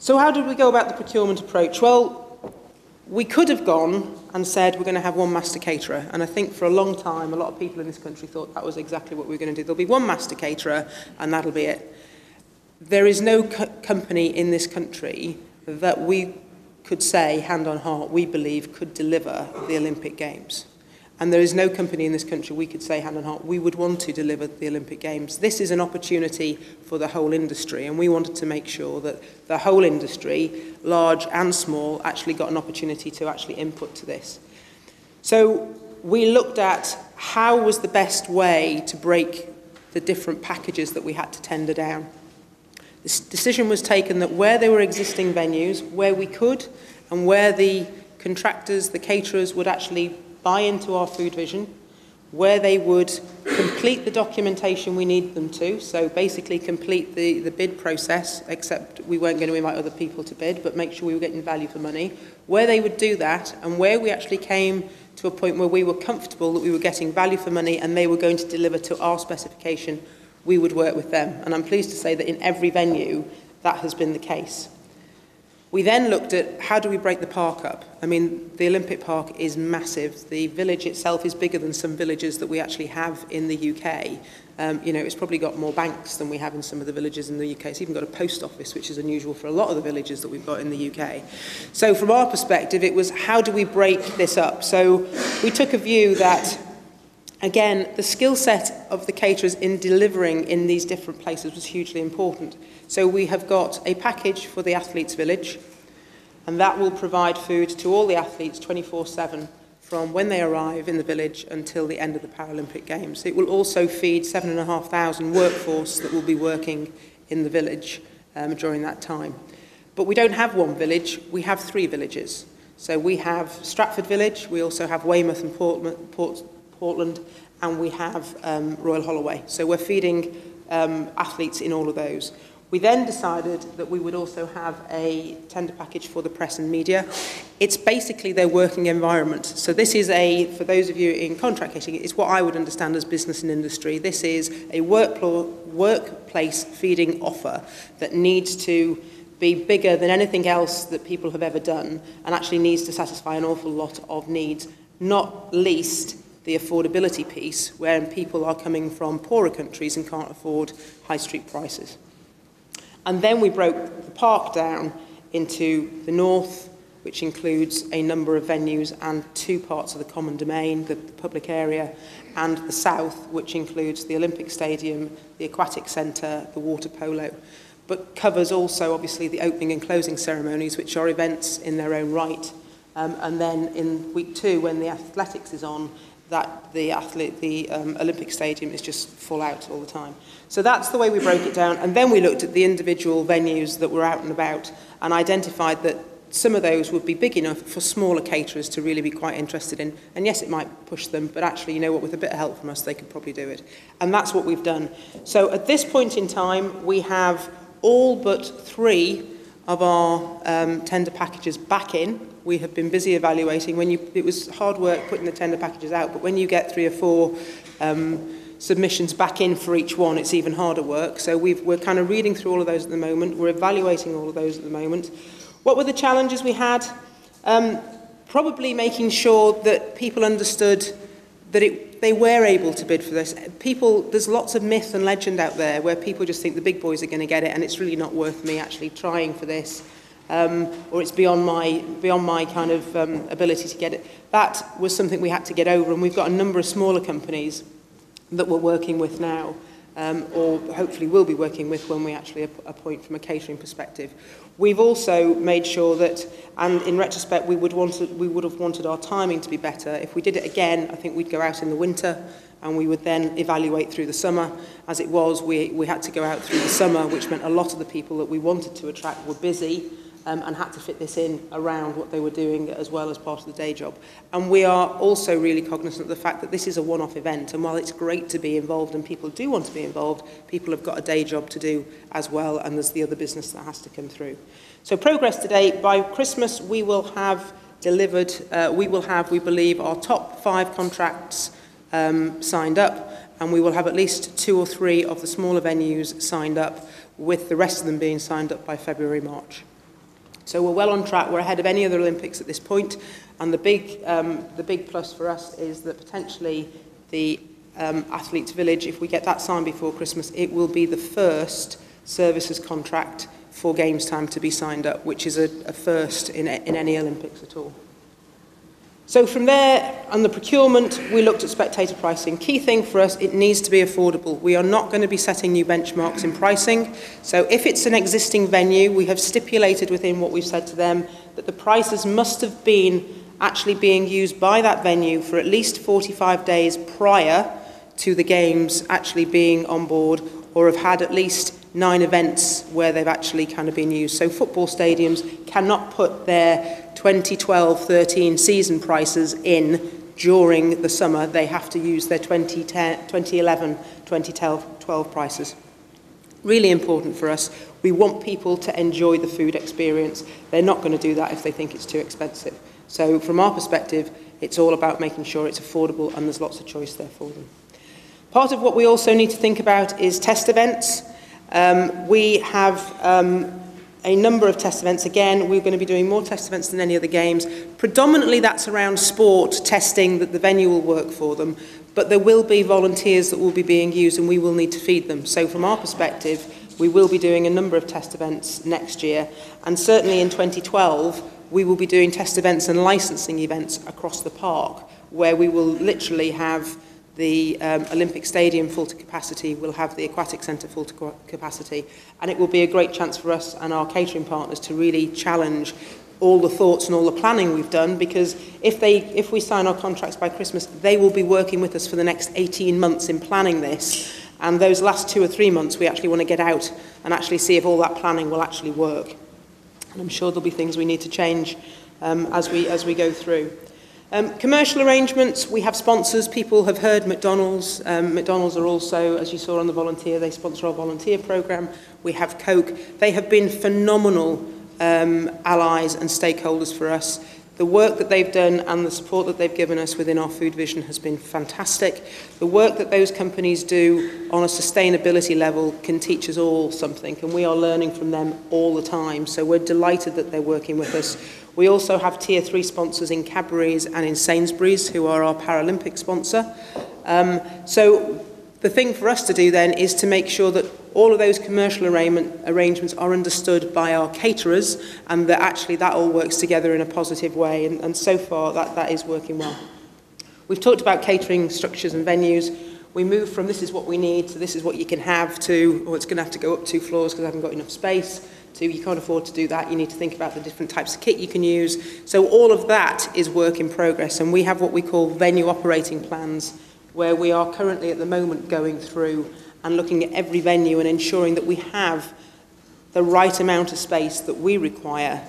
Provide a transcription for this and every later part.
So how did we go about the procurement approach? Well, we could have gone and said we're going to have one master caterer, and I think for a long time a lot of people in this country thought that was exactly what we were going to do. There'll be one master caterer and that'll be it. There is no company in this country that we could say, hand on heart, we believe could deliver the Olympic Games. And there is no company in this country we could say, hand on heart, we would want to deliver the Olympic Games. This is an opportunity for the whole industry, and we wanted to make sure that the whole industry, large and small, actually got an opportunity to actually input to this. So we looked at how was the best way to break the different packages that we had to tender down. This decision was taken that where there were existing venues, where we could, and where the contractors, the caterers would actually buy into our food vision, where they would complete the documentation we need them to, so basically complete the bid process, except we weren't going to invite other people to bid, but make sure we were getting value for money, where they would do that, and where we actually came to a point where we were comfortable that we were getting value for money and they were going to deliver to our specification, we would work with them. And I'm pleased to say that in every venue, that has been the case. We then looked at how do we break the park up. I mean, the Olympic Park is massive. The village itself is bigger than some villages that we actually have in the UK. You know, it's probably got more banks than we have in some of the villages in the UK. It's even got a post office, which is unusual for a lot of the villages that we've got in the UK. So from our perspective, it was how do we break this up? So we took a view that, again, the skill set of the caterers in delivering in these different places was hugely important. So we have got a package for the athletes' village, and that will provide food to all the athletes 24/7 from when they arrive in the village until the end of the Paralympic Games. It will also feed 7,500 workforce that will be working in the village during that time. But we don't have one village, we have 3 villages. So we have Stratford Village, we also have Weymouth and Portland, and we have Royal Holloway. So we're feeding athletes in all of those. We then decided that we would also have a tender package for the press and media. It's basically their working environment. So this is for those of you in contract catering, it's what I would understand as business and industry. This is a workplace feeding offer that needs to be bigger than anything else that people have ever done and actually needs to satisfy an awful lot of needs, not least the affordability piece, where people are coming from poorer countries and can't afford high street prices. And then we broke the park down into the north, which includes a number of venues and 2 parts of the common domain, the public area, and the south, which includes the Olympic Stadium, the Aquatic Centre, the water polo, but covers also obviously the opening and closing ceremonies, which are events in their own right. And then in week 2, when the athletics is on, that the Olympic Stadium is just full out all the time. So that's the way we broke it down. And then we looked at the individual venues that were out and about and identified that some of those would be big enough for smaller caterers to really be quite interested in. And yes, it might push them, but actually, you know what, with a bit of help from us, they could probably do it. And that's what we've done. So at this point in time, we have all but 3 of our tender packages back in. We have been busy evaluating. It was hard work putting the tender packages out, but when you get 3 or 4 submissions back in for each one, it's even harder work. So we're kind of reading through all of those at the moment. We're evaluating all of those at the moment. What were the challenges we had? Probably making sure that people understood that they were able to bid for this. There's lots of myth and legend out there where people just think the big boys are going to get it and it's really not worth me actually trying for this. Or it's beyond my kind of ability to get it. That was something we had to get over, and we've got a number of smaller companies that we're working with now, or hopefully will be working with when we actually appoint from a catering perspective. We've also made sure that, and in retrospect, we would have wanted our timing to be better. If we did it again, I think we'd go out in the winter, and we would then evaluate through the summer. As it was, we had to go out through the summer, which meant a lot of the people that we wanted to attract were busy, and had to fit this in around what they were doing as well as part of the day job. And we are also really cognizant of the fact that this is a one-off event, and while it's great to be involved and people do want to be involved, people have got a day job to do as well, and there's the other business that has to come through. So progress today, by Christmas we will have delivered, we believe, our top 5 contracts signed up, and we will have at least 2 or 3 of the smaller venues signed up, with the rest of them being signed up by February, March. So we're well on track. We're ahead of any other Olympics at this point. And the big plus for us is that potentially the Athletes Village, if we get that signed before Christmas, it will be the first services contract for games time to be signed up, which is a first in any Olympics at all. So from there, on the procurement, we looked at spectator pricing. Key thing for us, it needs to be affordable. We are not going to be setting new benchmarks in pricing. So if it's an existing venue, we have stipulated within what we've said to them that the prices must have been actually being used by that venue for at least 45 days prior to the games actually being on board, or have had at least 9 events where they've actually kind of been used. So football stadiums cannot put their 2012-13 season prices in during the summer. They have to use their 2011-2012 prices. Really important for us. We want people to enjoy the food experience. They're not going to do that if they think it's too expensive. So from our perspective, it's all about making sure it's affordable and there's lots of choice there for them. Part of what we also need to think about is test events. We have a number of test events. Again, we're going to be doing more test events than any other games. Predominantly that's around sport testing that the venue will work for them, but there will be volunteers that will be being used and we will need to feed them. So from our perspective, we will be doing a number of test events next year, and certainly in 2012 we will be doing test events and licensing events across the park, where we will literally have the Olympic Stadium full to capacity, we'll have the Aquatic Centre full to capacity, and it will be a great chance for us and our catering partners to really challenge all the thoughts and all the planning we've done, because if we sign our contracts by Christmas, they will be working with us for the next 18 months in planning this, and those last 2 or 3 months we actually want to get out and actually see if all that planning will actually work. And I'm sure there'll be things we need to change as we go through. Commercial arrangements, we have sponsors. People have heard McDonald's. McDonald's are also, as you saw on the volunteer, they sponsor our volunteer programme. We have Coke. They have been phenomenal allies and stakeholders for us. The work that they've done and the support that they've given us within our food vision has been fantastic. The work that those companies do on a sustainability level can teach us all something, and we are learning from them all the time. So we're delighted that they're working with us. We also have Tier 3 sponsors in Cadbury's and in Sainsbury's, who are our Paralympic sponsor. So the thing for us to do then is to make sure that all of those commercial arrangements are understood by our caterers, and that actually that all works together in a positive way. And so far that is working well. We've talked about catering structures and venues. We moved from this is what we need to this is what you can have to, or it's going to have to go up 2 floors because I haven't got enough space, to you can't afford to do that. You need to think about the different types of kit you can use. So all of that is work in progress, and we have what we call venue operating plans, where we are currently at the moment going through and looking at every venue and ensuring that we have the right amount of space that we require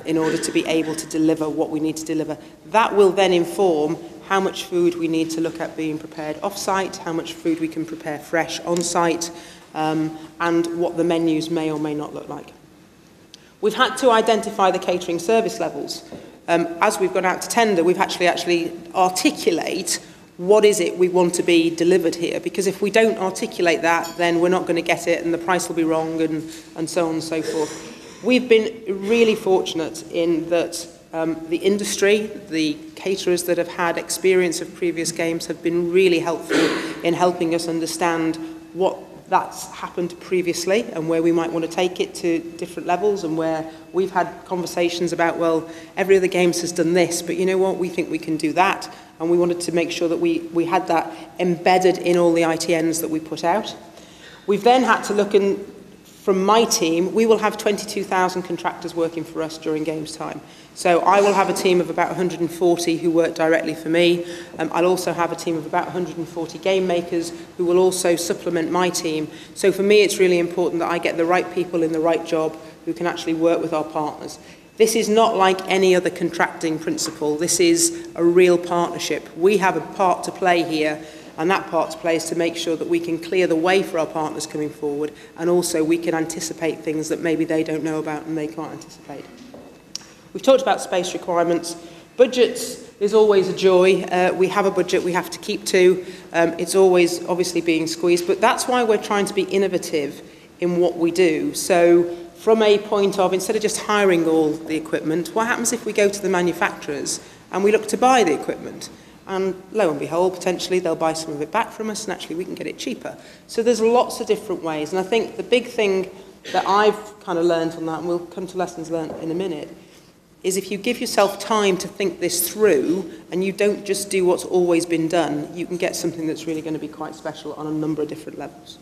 in order to be able to deliver what we need to deliver. That will then inform how much food we need to look at being prepared off-site, how much food we can prepare fresh on-site, and what the menus may or may not look like. We've had to identify the catering service levels. As we've gone out to tender, we've actually articulate what is it we want to be delivered here, because if we don't articulate that, then we're not going to get it and the price will be wrong, and so on and so forth. We've been really fortunate in that the industry, the caterers that have had experience of previous games have been really helpful in helping us understand what that's happened previously and where we might want to take it to different levels, and where we've had conversations about, well, every other games has done this, but you know what, we think we can do that, and we wanted to make sure that we had that embedded in all the ITNs that we put out. We've then had to look in, from my team, we will have 22,000 contractors working for us during games time. So I will have a team of about 140 who work directly for me. I'll also have a team of about 140 game makers who will also supplement my team. So for me, it's really important that I get the right people in the right job who can actually work with our partners. This is not like any other contracting principle. This is a real partnership. We have a part to play here, and that part to play is to make sure that we can clear the way for our partners coming forward, and also we can anticipate things that maybe they don't know about and they can't anticipate. We've talked about space requirements. Budgets is always a joy. We have a budget we have to keep to. It's always obviously being squeezed, but that's why we're trying to be innovative in what we do. So from a point of, instead of just hiring all the equipment, what happens if we go to the manufacturers and we look to buy the equipment? And lo and behold, potentially they'll buy some of it back from us, and actually we can get it cheaper. So there's lots of different ways. And I think the big thing that I've kind of learned from that, and we'll come to lessons learned in a minute, is if you give yourself time to think this through and you don't just do what's always been done, you can get something that's really going to be quite special on a number of different levels.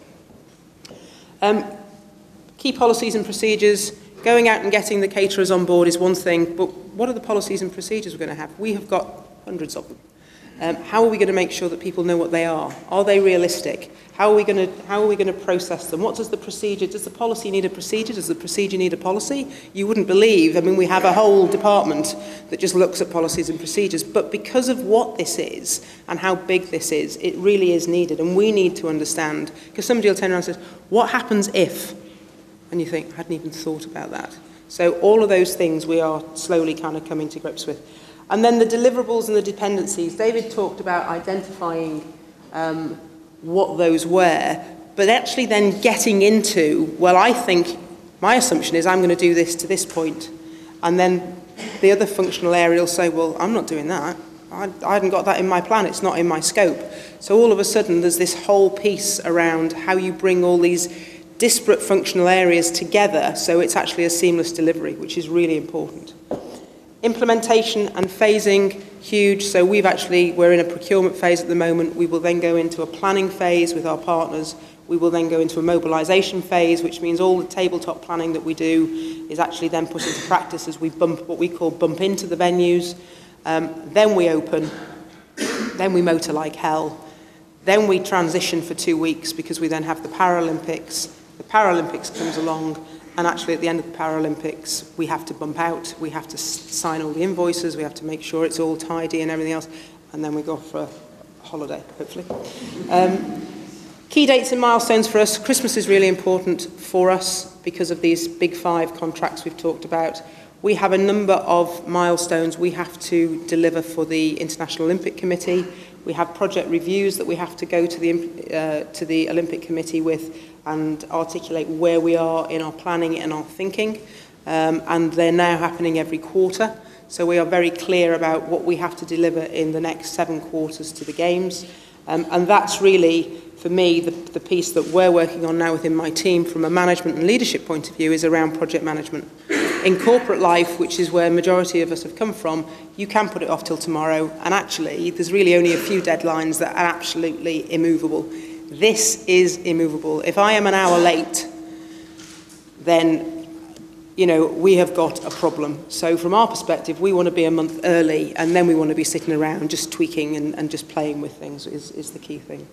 Key policies and procedures. Going out and getting the caterers on board is one thing, but what are the policies and procedures we're going to have? We have got hundreds of them. How are we going to make sure that people know what they are? Are they realistic? How are we going to process them? What does the procedure, does the policy need a procedure? Does the procedure need a policy? You wouldn't believe, I mean, we have a whole department that just looks at policies and procedures, but because of what this is and how big this is, it really is needed, and we need to understand, because somebody will turn around and say, what happens if? And you think, I hadn't even thought about that. So all of those things we are slowly kind of coming to grips with. And then the deliverables and the dependencies. David talked about identifying what those were, but actually then getting into, well, I think, my assumption is I'm going to do this to this point. And then the other functional area will say, well, I'm not doing that. I hadn't got that in my plan. It's not in my scope. So all of a sudden, there's this whole piece around how you bring all these disparate functional areas together so it's actually a seamless delivery, which is really important. Implementation and phasing, huge. So we're in a procurement phase at the moment. We will then go into a planning phase with our partners. We will then go into a mobilisation phase, which means all the tabletop planning that we do is actually then put into practice as we what we call bump into the venues. Then we open, then we motor like hell. Then we transition for 2 weeks because we then have the Paralympics. The Paralympics comes along, and actually at the end of the Paralympics, we have to bump out, we have to sign all the invoices, we have to make sure it's all tidy and everything else, and then we go for a holiday, hopefully. Key dates and milestones for us. Christmas is really important for us because of these big 5 contracts we've talked about. We have a number of milestones we have to deliver for the International Olympic Committee. We have project reviews that we have to go to the Olympic Committee with and articulate where we are in our planning and our thinking. And they're now happening every quarter. So we are very clear about what we have to deliver in the next 7 quarters to the Games. And that's really, for me, the piece that we're working on now within my team from a management and leadership point of view is around project management. In corporate life, which is where majority of us have come from, you can put it off till tomorrow, and actually there's really only a few deadlines that are absolutely immovable. This is immovable. If I am an hour late, then, you know, we have got a problem. So from our perspective, we want to be a month early, and then we want to be sitting around just tweaking and just playing with things is the key thing.